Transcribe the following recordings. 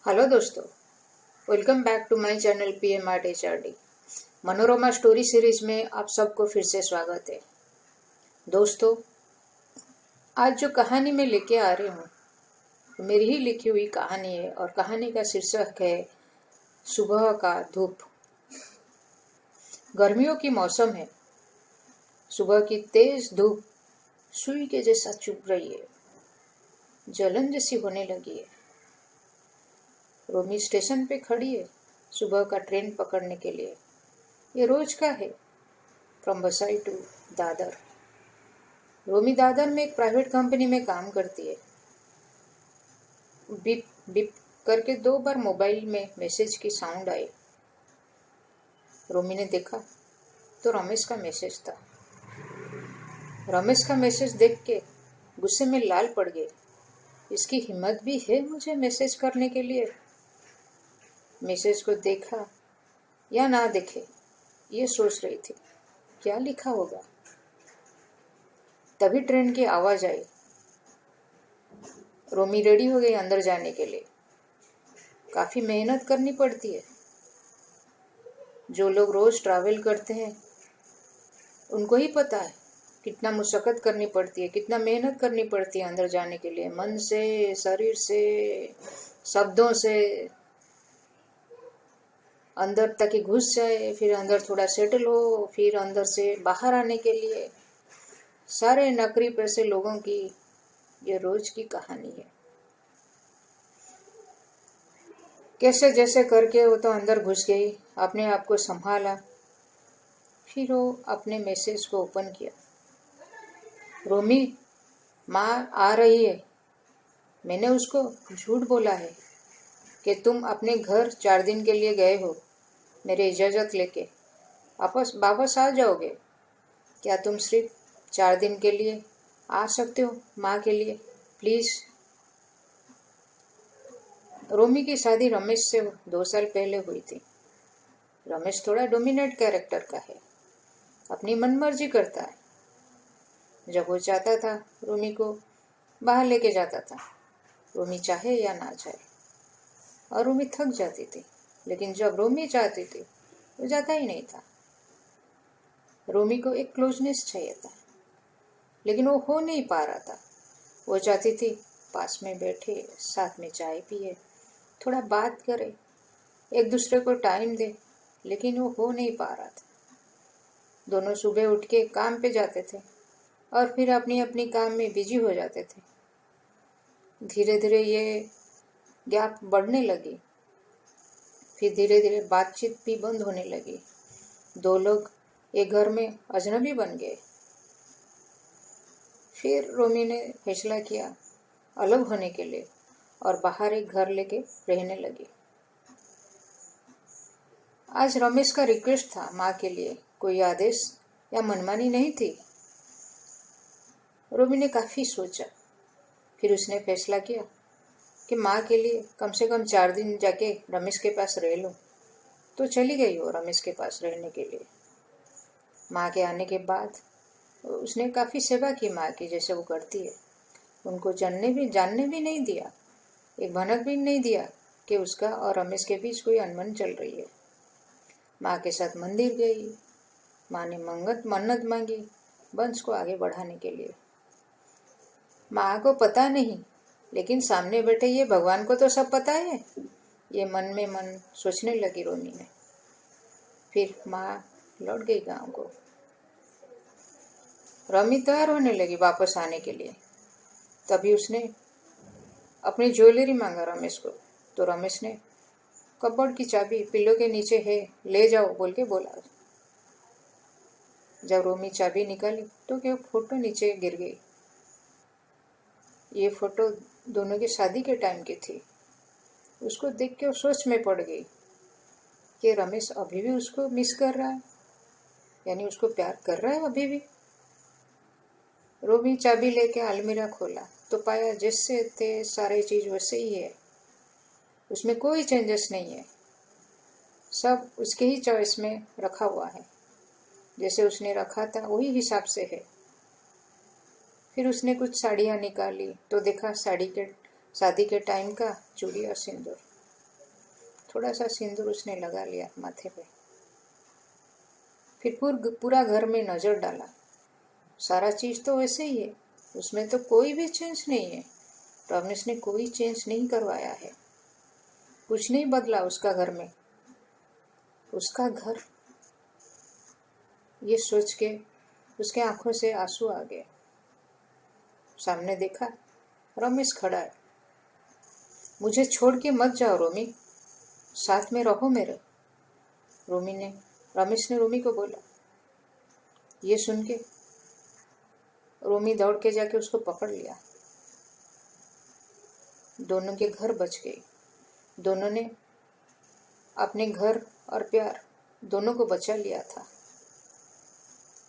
Hello दोस्तों, welcome back to my channel PM art HRD। Manorama story series में आप सबको फिर से स्वागत है। दोस्तों, आज जो कहानी मैं लेके आ रही हूँ मेरी ही लिखी हुई कहानी है और कहानी का शीर्षक है सुबह का धूप। गर्मियों की मौसम है। सुबह की तेज धूप सुई के जैसा चुभ रही है, जलन जैसी होने लगी है। रोमी स्टेशन पे खड़ी है सुबह का ट्रेन पकड़ने के लिए। ये रोज का है, फ्रॉम बसाई टू दादर। रोमी दादर में एक प्राइवेट कंपनी में काम करती है। बिप बिप करके 2 बार मोबाइल में मैसेज की साउंड आई। रोमी ने देखा तो रमेश का मैसेज था। रमेश का मैसेज देख के गुस्से में लाल पड़ गए। इसकी हिम्मत भी है मुझे मैसेज करने के लिए। मैसेज को देखा या ना देखे ये सोच रही थी, क्या लिखा होगा। तभी ट्रेन की आवाज आई। रोमी रेडी हो गई अंदर जाने के लिए। काफी मेहनत करनी पड़ती है। जो लोग रोज ट्रैवल करते हैं उनको ही पता है कितना मुशक्कत करनी पड़ती है, कितना मेहनत करनी पड़ती है अंदर जाने के लिए। मन से, शरीर से, शब्दों से अंदर तक ही घुस जाए, फिर अंदर थोड़ा सेटल हो, फिर अंदर से बाहर आने के लिए। सारे नकरी पैसे लोगों की ये रोज की कहानी है। कैसे जैसे करके वो तो अंदर घुस गई, अपने आप को संभाला, फिर वो अपने मैसेज को ओपन किया। रोमी, माँ आ रही है। मैंने उसको झूठ बोला है कि तुम अपने घर 4 दिन के लिए गए हो मेरी इजाज़त लेके। वापस आ जाओगे। क्या तुम सिर्फ 4 दिन के लिए आ सकते हो माँ के लिए, प्लीज़। रोमी की शादी रमेश से 2 साल पहले हुई थी। रमेश थोड़ा डोमिनेट कैरेक्टर का है, अपनी मनमर्जी करता है। जब वो चाहता था रोमी को बाहर लेके जाता था, रोमी चाहे या ना चाहे। और रोमी थक जाती थी, लेकिन जब रोमी चाहती थी वो जाता ही नहीं था। रोमी को एक क्लोजनेस चाहिए था, लेकिन वो हो नहीं पा रहा था। वो चाहती थी पास में बैठे, साथ में चाय पिए, थोड़ा बात करे, एक दूसरे को टाइम दे, लेकिन वो हो नहीं पा रहा था। दोनों सुबह उठ के काम पे जाते थे और फिर अपनी अपनी काम में बिजी हो जाते थे। धीरे धीरे ये गैप बढ़ने लगी। फिर धीरे धीरे बातचीत भी बंद होने लगी। 2 लोग एक घर में अजनबी बन गए। फिर रोमी ने फैसला किया अलग होने के लिए और बाहर एक घर लेके रहने लगी। आज रमेश का रिक्वेस्ट था माँ के लिए, कोई आदेश या मनमानी नहीं थी। रोमी ने काफी सोचा, फिर उसने फैसला किया कि माँ के लिए कम से कम 4 दिन जाके रमेश के पास रह लो। तो चली गई वो रमेश के पास रहने के लिए। माँ के आने के बाद उसने काफ़ी सेवा की माँ की, जैसे वो करती है। उनको जानने भी नहीं दिया, एक भनक भी नहीं दिया कि उसका और रमेश के बीच कोई अनबन चल रही है। माँ के साथ मंदिर गई। माँ ने मन्नत मांगी वंश को आगे बढ़ाने के लिए। माँ को पता नहीं, लेकिन सामने बैठे ये भगवान को तो सब पता है। ये मन में मन सोचने लगी रोमी ने। फिर माँ लौट गई गांव को। रोमी तैयार होने लगी वापस आने के लिए। तभी उसने अपनी ज्वेलरी मांगा रमेश को। तो रमेश ने कपबोर्ड की चाबी पिल्लो के नीचे है, ले जाओ बोल के बोला। जब रोमी चाबी निकाली तो क्या फोटो नीचे गिर गई। ये फोटो दोनों की शादी के टाइम की थी। उसको देख के वो सोच में पड़ गई कि रमेश अभी भी उसको मिस कर रहा है, यानी उसको प्यार कर रहा है अभी भी। रोमी चाबी लेके अलमीरा खोला तो पाया जैसे थे सारे चीज वैसे ही है। उसमें कोई चेंजेस नहीं है, सब उसके ही चॉइस में रखा हुआ है। जैसे उसने रखा था वही हिसाब से है। फिर उसने कुछ साड़ियाँ निकाली तो देखा शादी के टाइम का चूड़ी और सिंदूर। थोड़ा सा सिंदूर उसने लगा लिया माथे पे। फिर पूरा घर में नजर डाला। सारा चीज तो वैसे ही है, उसमें तो कोई भी चेंज नहीं है। रमेश ने कोई चेंज नहीं करवाया है, कुछ नहीं बदला उसका घर में। उसका घर, ये सोच के उसके आंखों से आंसू आ गए। सामने देखा, रमेश खड़ा है। मुझे छोड़ के मत जाओ रोमी, साथ में रहो मेरे। रमेश ने रोमी को बोला। ये सुन के रोमी दौड़ के जाके उसको पकड़ लिया। दोनों के घर बच गए। दोनों ने अपने घर और प्यार दोनों को बचा लिया था।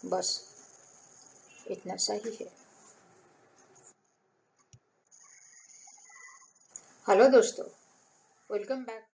बस इतना सा ही है। हेलो दोस्तों, वेलकम बैक।